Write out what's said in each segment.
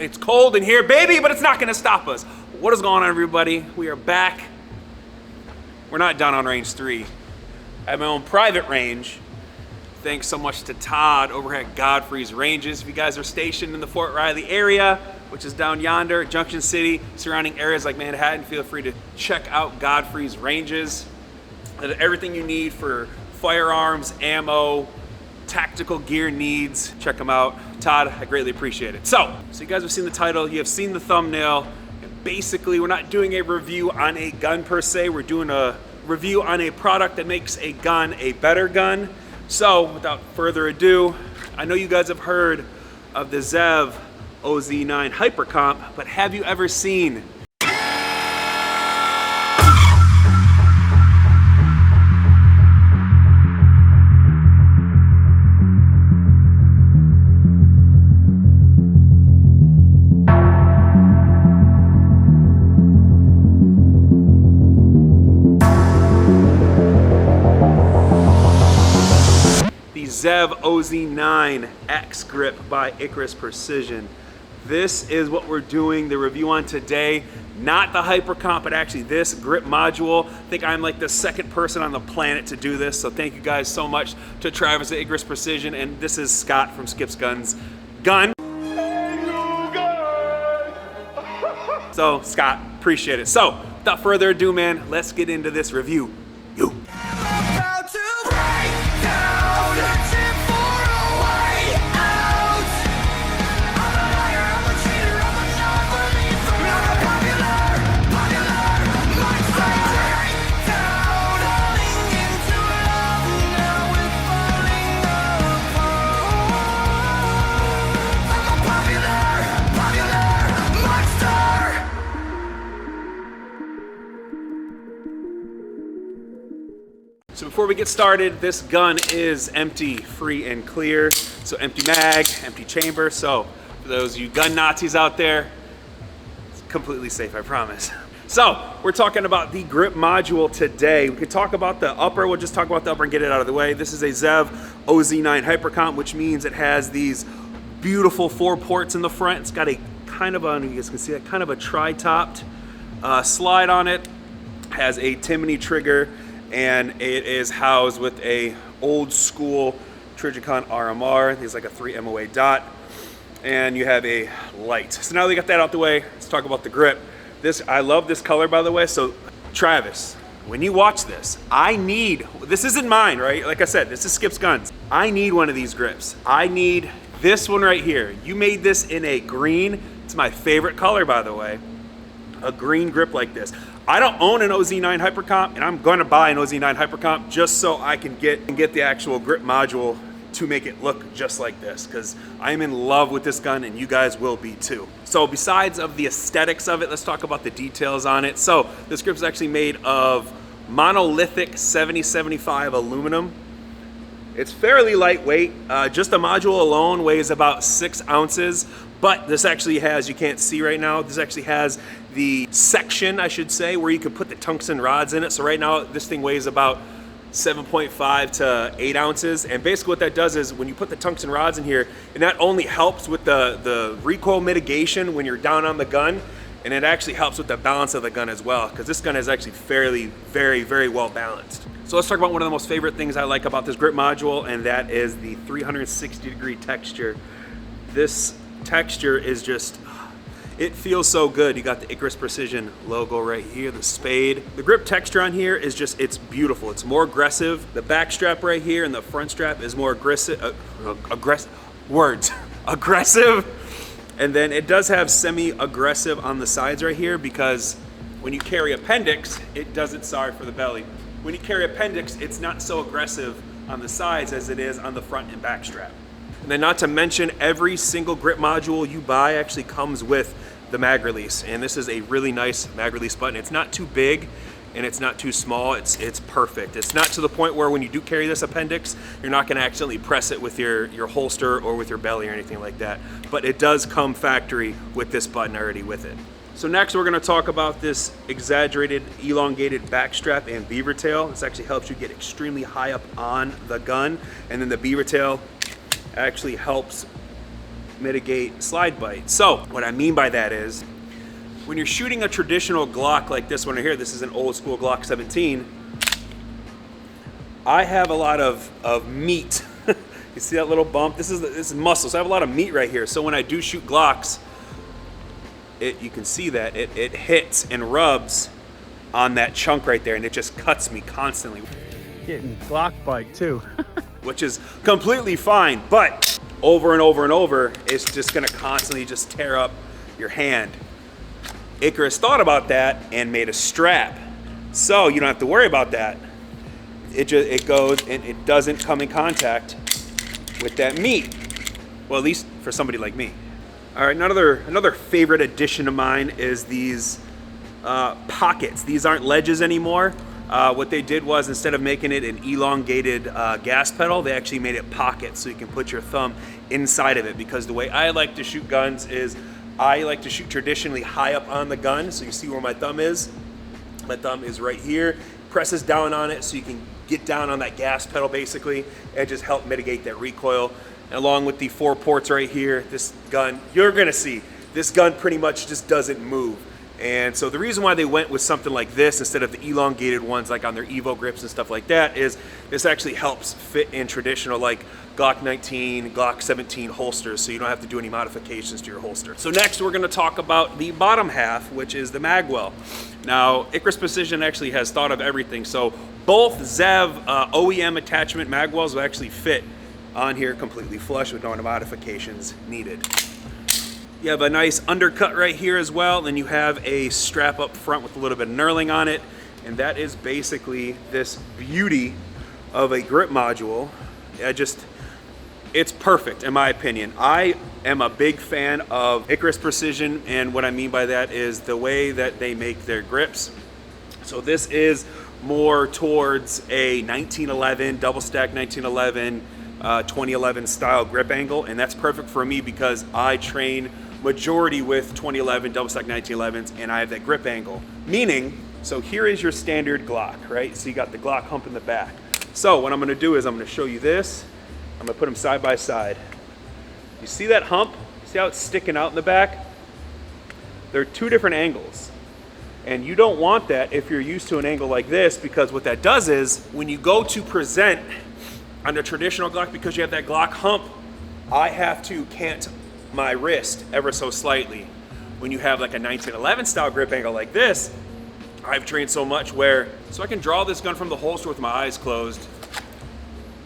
It's cold in here, baby, but it's not gonna stop us. What is going on, everybody? We are back. We're not done on range 3. I have my own private range. Thanks so much to Todd over at Godfrey's Ranges. If you guys are stationed in the Fort Riley area, which is down yonder, Junction City, surrounding areas like Manhattan, feel free to check out Godfrey's Ranges. Everything you need for firearms, ammo, tactical gear needs, check them out. Todd, I greatly appreciate it. So you guys have seen the title, you have seen the thumbnail, and basically we're not doing a review on a gun per se, we're doing a review on a product that makes a gun a better gun. So without further ado, I know you guys have heard of the Zev OZ9 Hypercomp, but have you ever seen Zev OZ9 XGRIP by Icarus Precision? This is what we're doing the review on today. Not the Hypercomp, but actually this grip module. I think I'm like the second person on the planet to do this, so thank you guys so much to Travis at Icarus Precision, and this is Scott from Skip's Guns. So Scott, appreciate it. So without further ado, man, let's get into this review. So before we get started, this gun is empty, free and clear. So empty mag, empty chamber. So for those of you gun Nazis out there, it's completely safe, I promise. So we're talking about the grip module today. We could talk about the upper, we'll just talk about the upper and get it out of the way. This is a Zev OZ9 Hypercomp, which means it has these beautiful 4 ports in the front. It's got a kind of a, you guys can see that, kind of a tri-topped slide on it. Has a Timney trigger, and it is housed with a old school Trijicon RMR. There's like a 3 MOA dot, and you have a light. So now that we got that out the way, let's talk about the grip. I love this color, by the way. So Travis, when you watch this, this isn't mine, right? Like I said, this is Skip's Guns. I need one of these grips. I need this one right here. You made this in a green. It's my favorite color, by the way. A green grip like this. I don't own an OZ9 Hypercomp, and I'm going to buy an OZ9 Hypercomp just so I can get the actual grip module to make it look just like this, because I'm in love with this gun and you guys will be too. So besides of the aesthetics of it, let's talk about the details on it. So this grip is actually made of monolithic 7075 aluminum. It's fairly lightweight. Just the module alone weighs about 6 ounces. But this actually has, you can't see right now, this actually has the section, I should say, where you could put the tungsten rods in it. So right now, this thing weighs about 7.5 to 8 ounces. And basically what that does is when you put the tungsten rods in here, and that only helps with the recoil mitigation when you're down on the gun, and it actually helps with the balance of the gun as well, because this gun is actually very, very well balanced. So let's talk about one of the most favorite things I like about this grip module, and that is the 360-degree texture. This texture is just, it feels so good. You got the Icarus Precision logo right here, the spade. The grip texture on here is just, it's beautiful. It's more aggressive. The back strap right here and the front strap is more aggressive, aggressive. And then it does have semi-aggressive on the sides right here, because when you carry appendix, it doesn't, sorry for the belly. When you carry appendix, it's not so aggressive on the sides as it is on the front and back strap. And then not to mention, every single grip module you buy actually comes with the mag release. And this is a really nice mag release button. It's not too big and it's not too small. It's perfect. It's not to the point where when you do carry this appendix, you're not gonna accidentally press it with your holster or with your belly or anything like that. But it does come factory with this button already with it. So next we're gonna talk about this exaggerated, elongated back strap and beaver tail. This actually helps you get extremely high up on the gun. And then the beaver tail actually helps mitigate slide bite. So what I mean by that is, when you're shooting a traditional Glock like this one right here, this is an old school Glock 17, I have a lot of meat. You see that little bump? This is muscle, so I have a lot of meat right here. So when I do shoot Glocks, you can see that it hits and rubs on that chunk right there, and it just cuts me constantly. Getting Glock bite too. Which is completely fine, but over and over and over, it's just gonna constantly just tear up your hand. Icarus thought about that and made a strap, so you don't have to worry about that. It goes and it doesn't come in contact with that meat. Well, at least for somebody like me. All right, another favorite addition of mine is these pockets. These aren't ledges anymore. What they did was, instead of making it an elongated gas pedal, they actually made it pockets, so you can put your thumb inside of it. Because the way I like to shoot guns is, I like to shoot traditionally high up on the gun, so you see where my thumb is. My thumb is right here, presses down on it so you can get down on that gas pedal basically, and just help mitigate that recoil. And along with the 4 ports right here, this gun, you're gonna see, this gun pretty much just doesn't move. And so the reason why they went with something like this instead of the elongated ones like on their Evo grips and stuff like that is this actually helps fit in traditional like Glock 19, Glock 17 holsters, so you don't have to do any modifications to your holster. So next we're gonna talk about the bottom half, which is the magwell. Now, Icarus Precision actually has thought of everything. So both Zev OEM attachment magwells will actually fit on here completely flush with no modifications needed. You have a nice undercut right here as well, and you have a strap up front with a little bit of knurling on it, and that is basically this beauty of a grip module. It's perfect in my opinion. I am a big fan of Icarus Precision, and what I mean by that is the way that they make their grips. So this is more towards a 1911, double stack 1911, 2011 style grip angle, and that's perfect for me because I train majority with 2011 double stack 1911s, and I have that grip angle. Meaning, so here is your standard Glock, right? So you got the Glock hump in the back. So what I'm gonna do is I'm gonna show you this. I'm gonna put them side by side. You see that hump? See how it's sticking out in the back? They're 2 different angles. And you don't want that if you're used to an angle like this, because what that does is when you go to present on a traditional Glock, because you have that Glock hump, I have to cant my wrist ever so slightly. When you have like a 1911 style grip angle like this, I've trained so much so I can draw this gun from the holster with my eyes closed,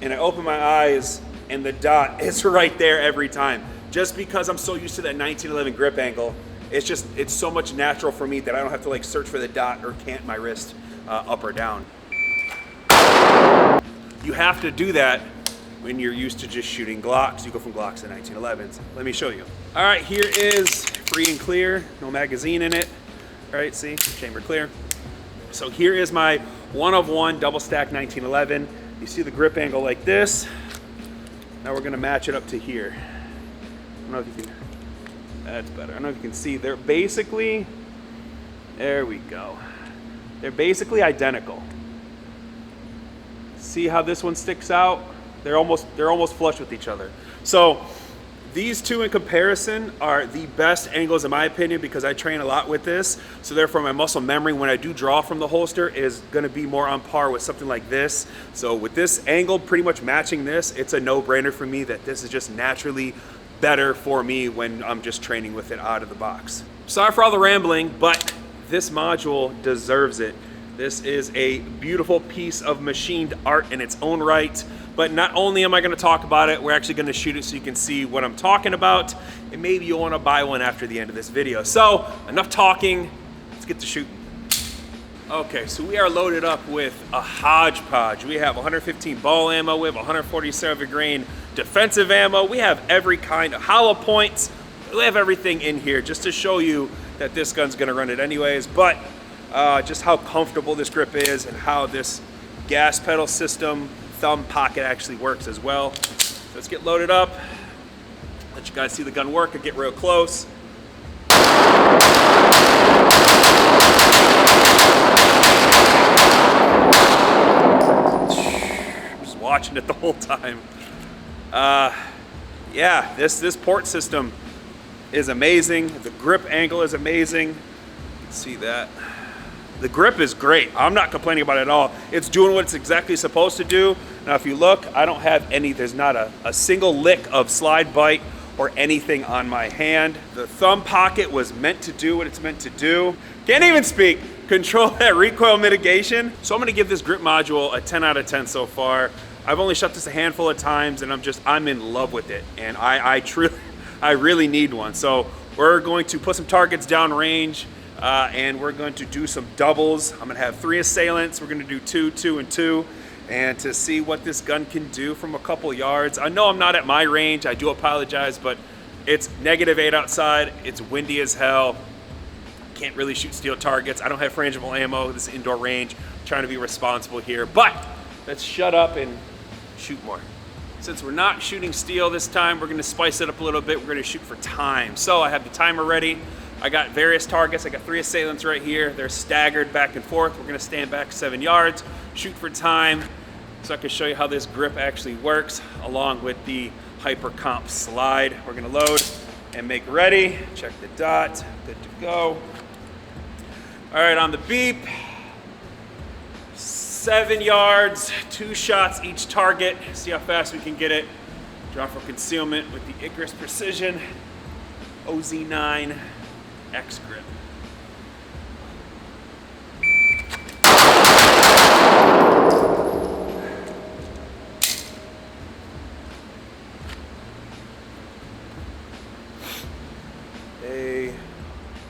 and I open my eyes and the dot is right there every time. Just because I'm so used to that 1911 grip angle, it's so much natural for me that I don't have to like search for the dot or cant my wrist up or down. You have to do that when you're used to just shooting Glocks. You go from Glocks to 1911s. Let me show you. All right, here is free and clear, no magazine in it. All right, see, chamber clear. So here is my 1-of-1 double stack 1911. You see the grip angle like this. Now we're gonna match it up to here. I don't know if you can, that's better. I don't know if you can see, they're basically, there we go. They're basically identical. See how this one sticks out? They're almost flush with each other. So these 2 in comparison are the best angles in my opinion, because I train a lot with this. So therefore my muscle memory when I do draw from the holster is gonna be more on par with something like this. So with this angle pretty much matching this, it's a no-brainer for me that this is just naturally better for me when I'm just training with it out of the box. Sorry for all the rambling, but this module deserves it. This is a beautiful piece of machined art in its own right. But not only am I gonna talk about it, we're actually gonna shoot it so you can see what I'm talking about, and maybe you'll wanna buy one after the end of this video. So, enough talking, let's get to shooting. Okay, so we are loaded up with a hodgepodge. We have 115 ball ammo, we have 147 grain defensive ammo, we have every kind of hollow points, we have everything in here just to show you that this gun's gonna run it anyways, but just how comfortable this grip is and how this gas pedal system thumb pocket actually works as well. So let's get loaded up, let you guys see the gun work and get real close. Just watching it the whole time. yeah, this port system is amazing. The grip angle is amazing. See that? The grip is great. I'm not complaining about it at all. It's doing what it's exactly supposed to do. Now, if you look, I don't have any, there's not a single lick of slide bite or anything on my hand. The thumb pocket was meant to do what it's meant to do. Can't even speak. Control that recoil mitigation. So I'm gonna give this grip module a 10 out of 10 so far. I've only shot this a handful of times and I'm in love with it. And I really need one. So we're going to put some targets downrange and we're going to do some doubles. I'm gonna have 3 assailants. We're gonna do 2, 2, and 2. And to see what this gun can do from a couple yards. I know I'm not at my range, I do apologize, but it's -8 outside, it's windy as hell. Can't really shoot steel targets. I don't have frangible ammo, this is indoor range. I'm trying to be responsible here, but let's shut up and shoot more. Since we're not shooting steel this time, we're gonna spice it up a little bit. We're gonna shoot for time. So I have the timer ready. I got various targets. I got 3 assailants right here. They're staggered back and forth. We're gonna stand back 7 yards, shoot for time, so I can show you how this grip actually works along with the Hypercomp slide. We're gonna load and make ready. Check the dot, good to go. All right, on the beep, 7 yards, 2 shots each target. See how fast we can get it. Draw for concealment with the Icarus Precision OZ9 XGRIP.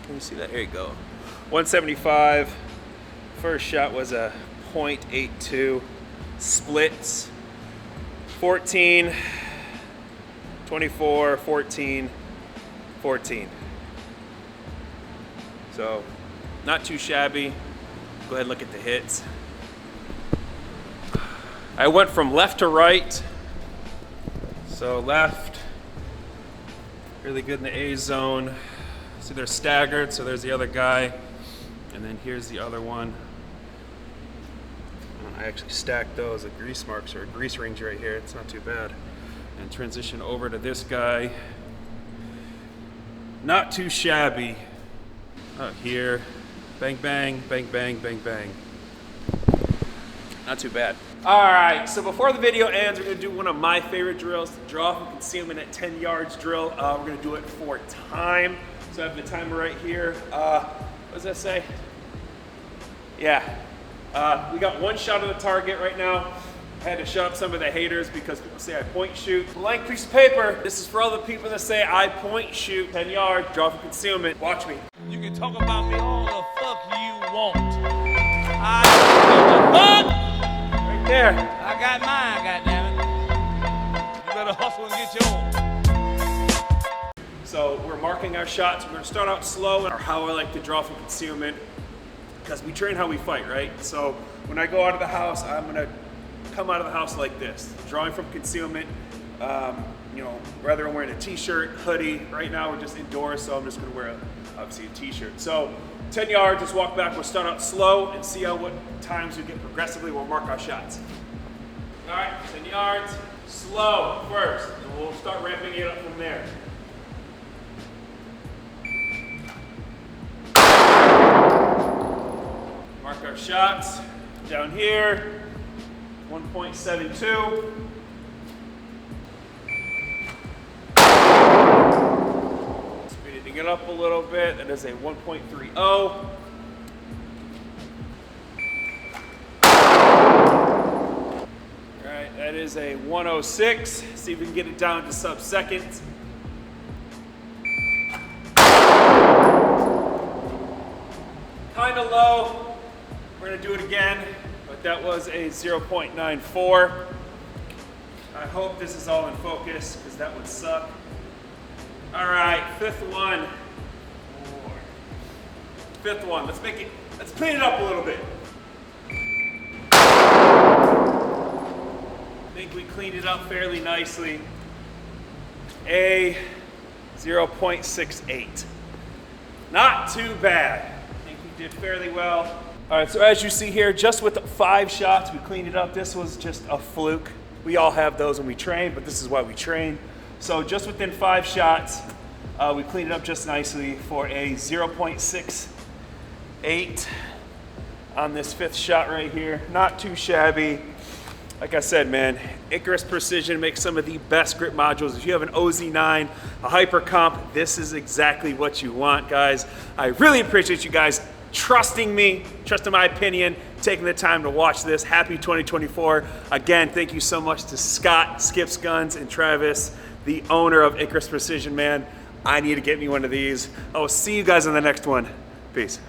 Can you see that? There you go. 175. First shot was a .82. Splits. 14, 24, 14, 14. So, not too shabby. Go ahead and look at the hits. I went from left to right. So left, really good in the A zone. See, they're staggered, so there's the other guy. And then here's the other one. I actually stacked those, the grease marks or grease rings right here. It's not too bad. And transition over to this guy. Not too shabby. Here, bang, bang, bang, bang, bang, bang. Not too bad. All right, so before the video ends, we're gonna do one of my favorite drills, the draw from concealment at 10 yards drill. We're gonna do it for time. So I have the timer right here. What does that say? Yeah, we got 1 shot on the target right now. I had to shut up some of the haters because people say I point shoot. Blank piece of paper. This is for all the people that say I point shoot 10 yards, draw for concealment. Watch me. You can talk about me all the fuck you want. I don't give a fuck. Right there. I got mine, goddammit. You better hustle and get yours. So we're marking our shots. We're gonna start out slow, or how I like to draw for concealment, because we train how we fight, right? So when I go out of the house, I'm gonna come out of the house like this, drawing from concealment. You know, whether I'm wearing a t-shirt, hoodie. Right now we're just indoors, so I'm just gonna wear obviously a t-shirt. So 10 yards, just walk back. We'll start out slow and see what times we get progressively. We'll mark our shots. All right, 10 yards, slow first, and we'll start ramping it up from there. Mark our shots down here, 1.72. Speeding it up a little bit, that is a 1.30. All right, that is a 106. See if we can get it down to sub-seconds. Kind of low. We're gonna do it again, but that was a 0.94. I hope this is all in focus, because that would suck. All right, fifth one. Fifth one, let's clean it up a little bit. I think we cleaned it up fairly nicely. A 0.68. Not too bad. I think we did fairly well. All right, so as you see here, just with 5 shots, we cleaned it up. This was just a fluke. We all have those when we train, but this is why we train. So just within 5 shots, we cleaned it up just nicely for a 0.68 on this 5th shot right here. Not too shabby. Like I said, man, Icarus Precision makes some of the best grip modules. If you have an OZ9, a Hypercomp, this is exactly what you want, guys. I really appreciate you guys trusting me, trusting my opinion, taking the time to watch this. Happy 2024. Again, thank you so much to Scott, Skips Guns, and Travis, the owner of Icarus Precision, man. I need to get me one of these. I will see you guys on the next one. Peace.